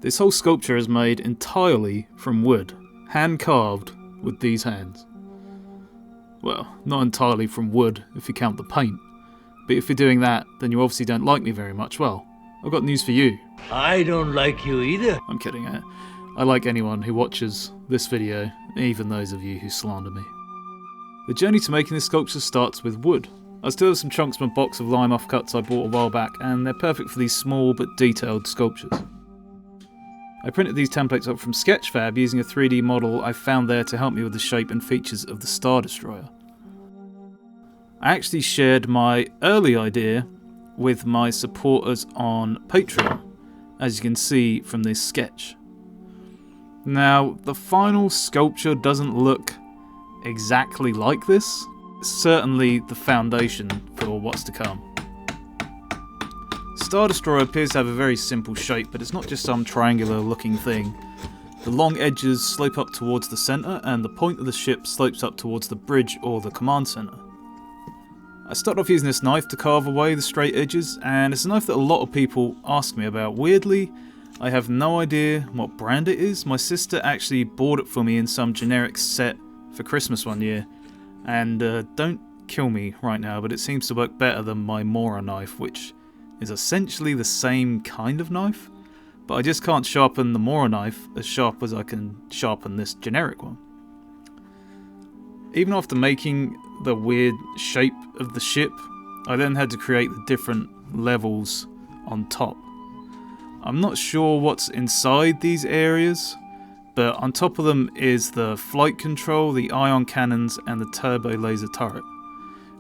This whole sculpture is made entirely from wood, hand carved with these hands. Well, not entirely from wood if you count the paint, but if you're doing that, then you obviously don't like me very much. Well, I've got news for you. I don't like you either. I'm kidding. I like anyone who watches this video, even those of you who slander me. The journey to making this sculpture starts with wood. I still have some chunks from a box of lime offcuts I bought a while back, and they're perfect for these small but detailed sculptures. I printed these templates up from Sketchfab using a 3D model I found there to help me with the shape and features of the Star Destroyer. I actually shared my early idea with my supporters on Patreon, as you can see from this sketch. Now, the final sculpture doesn't look exactly like this. It's certainly the foundation for what's to come. Star Destroyer appears to have a very simple shape, but it's not just some triangular looking thing. The long edges slope up towards the centre, and the point of the ship slopes up towards the bridge or the command centre. I started off using this knife to carve away the straight edges, and it's a knife that a lot of people ask me about. Weirdly, I have no idea what brand it is. My sister actually bought it for me in some generic set for Christmas one year, and don't kill me right now, but it seems to work better than my Mora knife, which is essentially the same kind of knife, but I just can't sharpen the Mora knife as sharp as I can sharpen this generic one. Even after making the weird shape of the ship, I then had to create the different levels on top. I'm not sure what's inside these areas, but on top of them is the flight control, the ion cannons, and the turbo laser turret.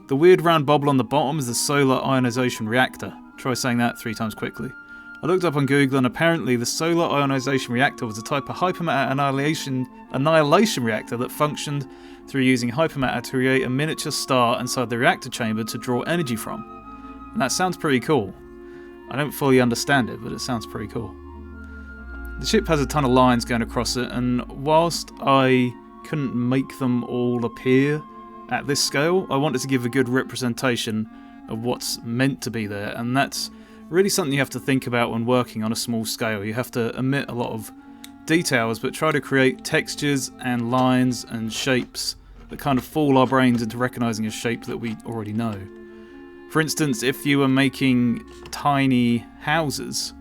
The weird round bubble on the bottom is the solar ionization reactor. Try saying that 3 times quickly. I looked up on Google, and apparently the solar ionization reactor was a type of hypermatter annihilation reactor that functioned through using hypermatter to create a miniature star inside the reactor chamber to draw energy from. And that sounds pretty cool. I don't fully understand it, but it sounds pretty cool. The ship has a ton of lines going across it, and whilst I couldn't make them all appear at this scale, I wanted to give a good representation of what's meant to be there, and that's really something you have to think about when working on a small scale. You have to omit a lot of details, but try to create textures and lines and shapes that kind of fool our brains into recognizing a shape that we already know. For instance, if you were making tiny houses,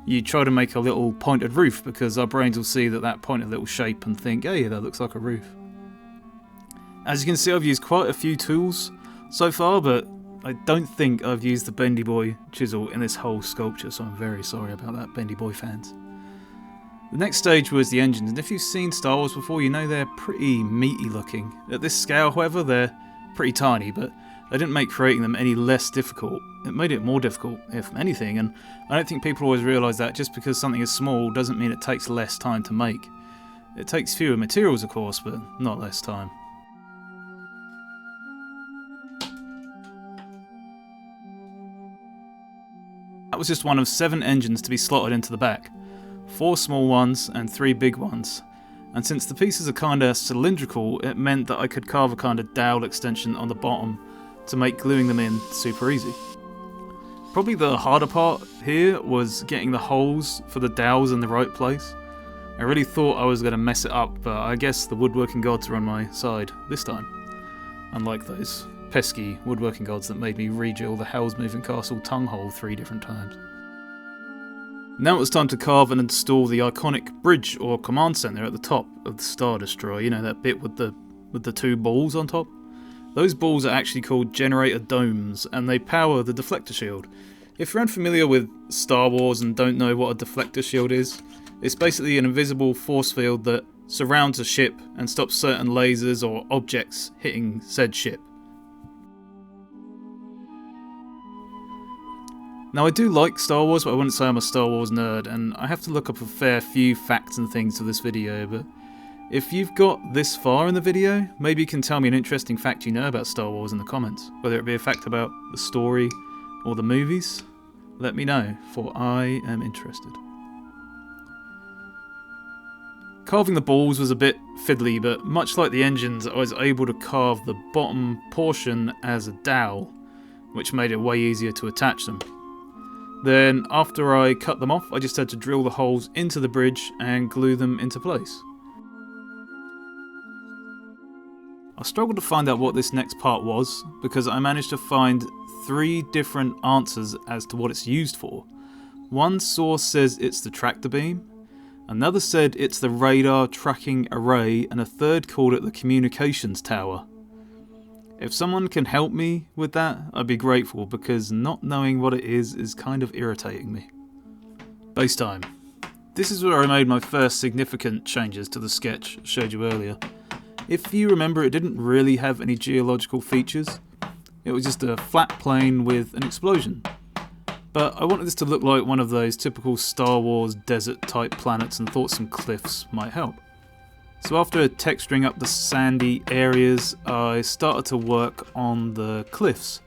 you try to make a little pointed roof, because our brains will see that pointed little shape and think, hey, that looks like a roof. As you can see, I've used quite a few tools so far, but I don't think I've used the Bendy Boy chisel in this whole sculpture, so I'm very sorry about that, Bendy Boy fans. The next stage was the engines, and if you've seen Star Wars before, you know they're pretty meaty looking. At this scale, however, they're pretty tiny, but they didn't make creating them any less difficult. It made it more difficult, if anything, and I don't think people always realise that just because something is small doesn't mean it takes less time to make. It takes fewer materials, of course, but not less time. That was just one of 7 engines to be slotted into the back. 4 small ones and 3 big ones. And since the pieces are kinda cylindrical, it meant that I could carve a kind of dowel extension on the bottom to make gluing them in super easy. Probably the harder part here was getting the holes for the dowels in the right place. I really thought I was going to mess it up, but I guess the woodworking gods are on my side this time. Unlike those pesky woodworking gods that made me re-drill the Hell's Moving Castle tongue hole 3 different times. Now it was time to carve and install the iconic bridge or command center at the top of the Star Destroyer. You know, that bit with the 2 balls on top? Those balls are actually called generator domes, and they power the deflector shield. If you're unfamiliar with Star Wars and don't know what a deflector shield is, it's basically an invisible force field that surrounds a ship and stops certain lasers or objects hitting said ship. Now I do like Star Wars, but I wouldn't say I'm a Star Wars nerd, and I have to look up a fair few facts and things for this video, but if you've got this far in the video, maybe you can tell me an interesting fact you know about Star Wars in the comments, whether it be a fact about the story or the movies. Let me know, for I am interested. Carving the balls was a bit fiddly, but much like the engines, I was able to carve the bottom portion as a dowel, which made it way easier to attach them. Then after I cut them off, I just had to drill the holes into the bridge and glue them into place. I struggled to find out what this next part was because I managed to find 3 different answers as to what it's used for. One source says it's the tractor beam, another said it's the radar tracking array, and a third called it the communications tower. If someone can help me with that, I'd be grateful, because not knowing what it is kind of irritating me. Base time. This is where I made my first significant changes to the sketch I showed you earlier. If you remember, it didn't really have any geological features. It was just a flat plain with an explosion. But I wanted this to look like one of those typical Star Wars desert type planets and thought some cliffs might help. So after texturing up the sandy areas, I started to work on the cliffs,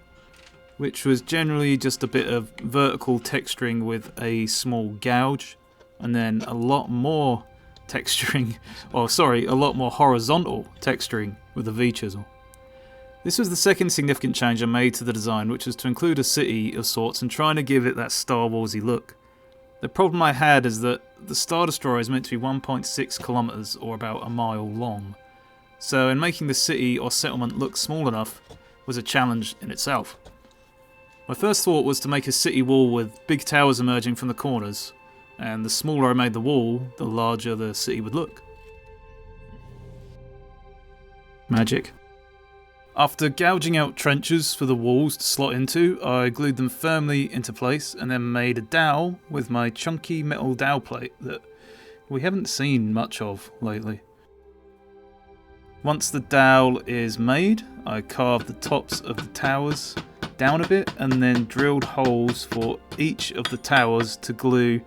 which was generally just a bit of vertical texturing with a small gouge, and then a lot more texturing, a lot more horizontal texturing with a V-chisel. This was the second significant change I made to the design, which was to include a city of sorts and trying to give it that Star Warsy look. The problem I had is that the Star Destroyer is meant to be 1.6 kilometers or about a mile long, so in making the city or settlement look small enough was a challenge in itself. My first thought was to make a city wall with big towers emerging from the corners, and the smaller I made the wall, the larger the city would look. Magic. After gouging out trenches for the walls to slot into, I glued them firmly into place and then made a dowel with my chunky metal dowel plate that we haven't seen much of lately. Once the dowel is made, I carved the tops of the towers down a bit and then drilled holes for each of the towers to glue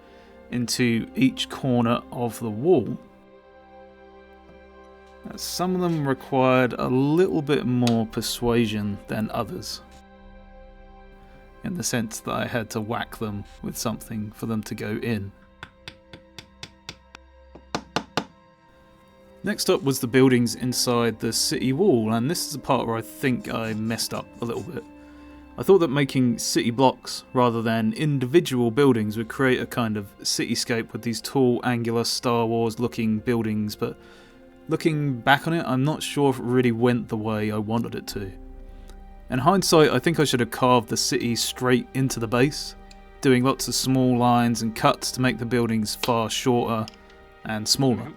into each corner of the wall. Some of them required a little bit more persuasion than others, in the sense that I had to whack them with something for them to go in. Next up was the buildings inside the city wall, and this is the part where I think I messed up a little bit. I thought that making city blocks rather than individual buildings would create a kind of cityscape with these tall, angular Star Wars looking buildings, but looking back on it, I'm not sure if it really went the way I wanted it to. In hindsight, I think I should have carved the city straight into the base, doing lots of small lines and cuts to make the buildings far shorter and smaller.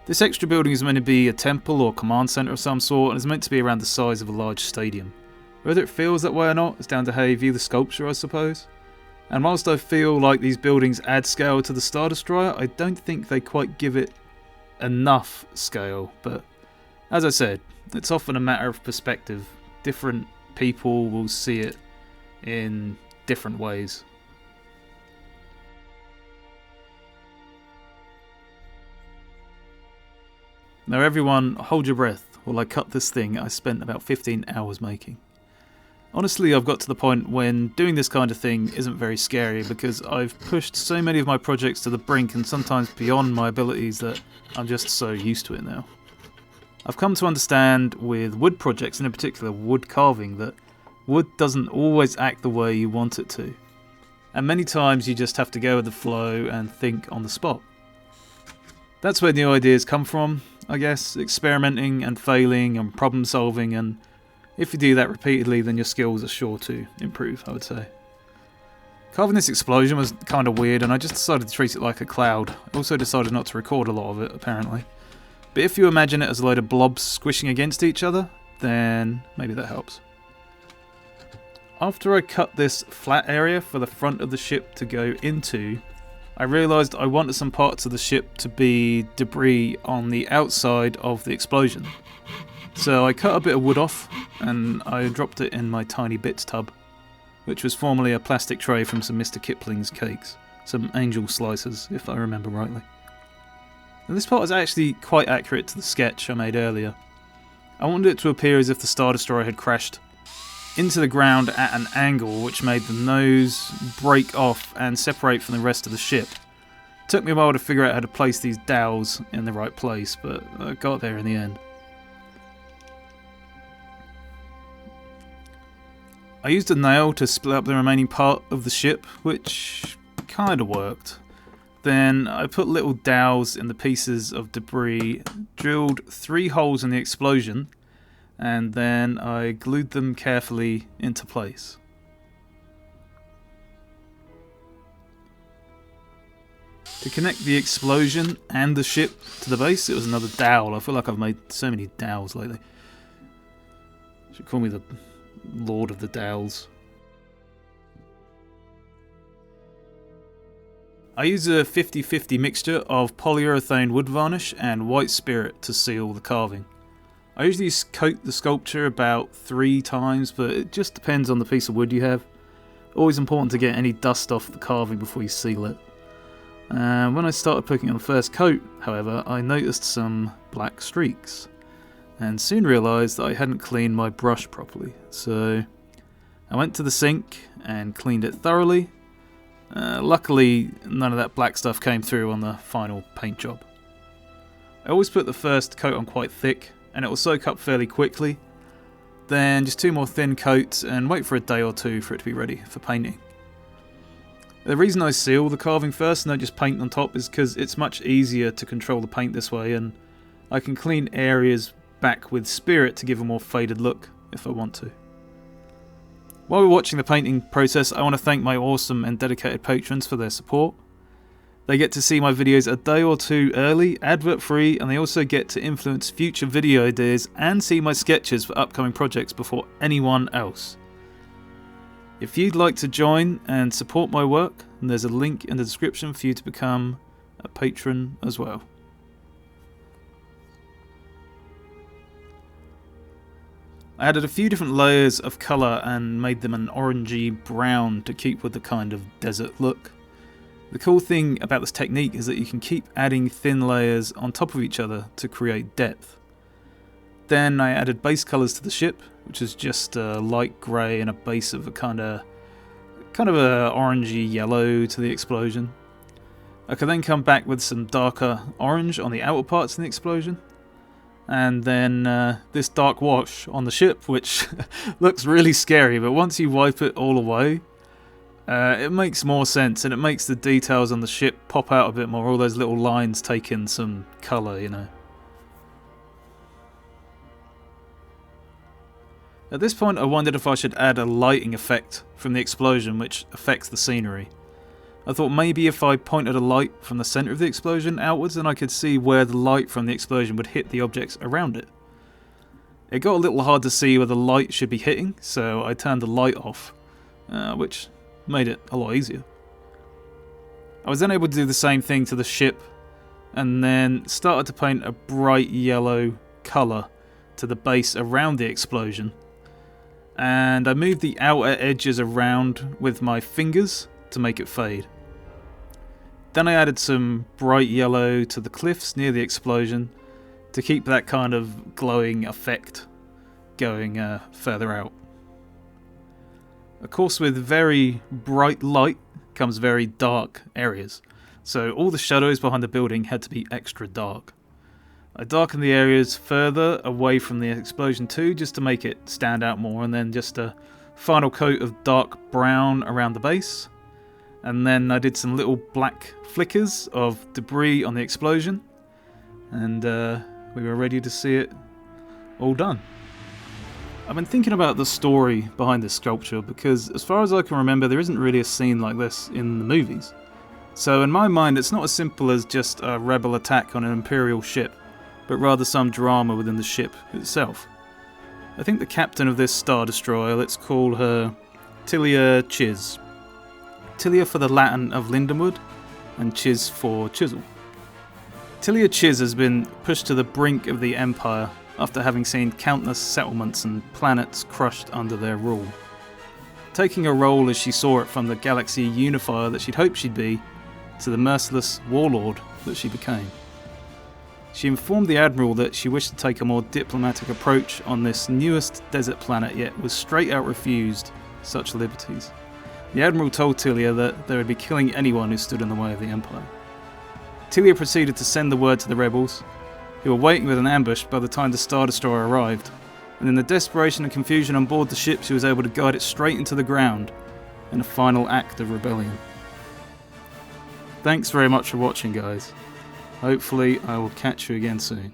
This extra building is meant to be a temple or command centre of some sort, and is meant to be around the size of a large stadium. Whether it feels that way or not is down to how you view the sculpture, I suppose. And whilst I feel like these buildings add scale to the Star Destroyer, I don't think they quite give it enough scale. But as I said, it's often a matter of perspective. Different people will see it in different ways. Now everyone, hold your breath while I cut this thing I spent about 15 hours making. Honestly, I've got to the point when doing this kind of thing isn't very scary, because I've pushed so many of my projects to the brink and sometimes beyond my abilities that I'm just so used to it now. I've come to understand with wood projects, and in particular wood carving, that wood doesn't always act the way you want it to. And many times you just have to go with the flow and think on the spot. That's where new ideas come from, I guess, experimenting and failing and problem solving, and if you do that repeatedly, then your skills are sure to improve, I would say. Carving this explosion was kind of weird, and I just decided to treat it like a cloud. I also decided not to record a lot of it, apparently. But if you imagine it as a load of blobs squishing against each other, then maybe that helps. After I cut this flat area for the front of the ship to go into, I realised I wanted some parts of the ship to be debris on the outside of the explosion. So I cut a bit of wood off and I dropped it in my tiny bits tub, which was formerly a plastic tray from some Mr. Kipling's cakes, some angel slices if I remember rightly. And this part is actually quite accurate to the sketch I made earlier. I wanted it to appear as if the Star Destroyer had crashed into the ground at an angle which made the nose break off and separate from the rest of the ship. It took me a while to figure out how to place these dowels in the right place, but I got there in the end. I used a nail to split up the remaining part of the ship, which kinda worked. Then I put little dowels in the pieces of debris, drilled 3 holes in the explosion, and then I glued them carefully into place. To connect the explosion and the ship to the base, it was another dowel. I feel like I've made so many dowels lately. You should call me the Lord of the Dowels. I use a 50-50 mixture of polyurethane wood varnish and white spirit to seal the carving. I usually coat the sculpture about 3 times, but it just depends on the piece of wood you have. Always important to get any dust off the carving before you seal it. When I started putting on the first coat, however, I noticed some black streaks, and soon realised that I hadn't cleaned my brush properly, so I went to the sink and cleaned it thoroughly. Luckily, none of that black stuff came through on the final paint job. I always put the first coat on quite thick, and it will soak up fairly quickly. Then just 2 more thin coats and wait for a day or 2 for it to be ready for painting. The reason I seal the carving first and don't just paint on top is because it's much easier to control the paint this way, and I can clean areas back with spirit to give a more faded look if I want to. While we're watching the painting process, I want to thank my awesome and dedicated patrons for their support. They get to see my videos a day or 2 early, advert free, and they also get to influence future video ideas and see my sketches for upcoming projects before anyone else. If you'd like to join and support my work, then there's a link in the description for you to become a patron as well. I added a few different layers of colour and made them an orangey brown to keep with the kind of desert look. The cool thing about this technique is that you can keep adding thin layers on top of each other to create depth. Then I added base colours to the ship, which is just a light grey and a base of a kind of a orangey yellow to the explosion. I can then come back with some darker orange on the outer parts of the explosion. And then this dark wash on the ship, which looks really scary, but once you wipe it all away, it makes more sense, and it makes the details on the ship pop out a bit more. All those little lines take in some colour, you know. At this point I wondered if I should add a lighting effect from the explosion which affects the scenery. I thought maybe if I pointed a light from the centre of the explosion outwards, then I could see where the light from the explosion would hit the objects around it. It got a little hard to see where the light should be hitting, so I turned the light off, which made it a lot easier. I was then able to do the same thing to the ship, and then started to paint a bright yellow colour to the base around the explosion. And I moved the outer edges around with my fingers to make it fade. Then I added some bright yellow to the cliffs near the explosion to keep that kind of glowing effect going further out. Of course, with very bright light comes very dark areas, so all the shadows behind the building had to be extra dark. I darkened the areas further away from the explosion too, just to make it stand out more, and then just a final coat of dark brown around the base. And then I did some little black flickers of debris on the explosion, and we were ready to see it all done. I've been thinking about the story behind this sculpture because, as far as I can remember, there isn't really a scene like this in the movies. So in my mind, it's not as simple as just a rebel attack on an Imperial ship, but rather some drama within the ship itself. I think the captain of this Star Destroyer, let's call her Tilia Chiz. Tilia for the Latin of Lindenwood, and Chiz for chisel. Tilia Chiz has been pushed to the brink of the Empire after having seen countless settlements and planets crushed under their rule. Taking a role as she saw it from the galaxy unifier that she'd hoped she'd be, to the merciless warlord that she became. She informed the Admiral that she wished to take a more diplomatic approach on this newest desert planet, yet was straight out refused such liberties. The Admiral told Tilia that they would be killing anyone who stood in the way of the Empire. Tilia proceeded to send the word to the rebels, who were waiting with an ambush by the time the Star Destroyer arrived, and in the desperation and confusion on board the ship she was able to guide it straight into the ground in a final act of rebellion. Thanks very much for watching, guys. Hopefully I will catch you again soon.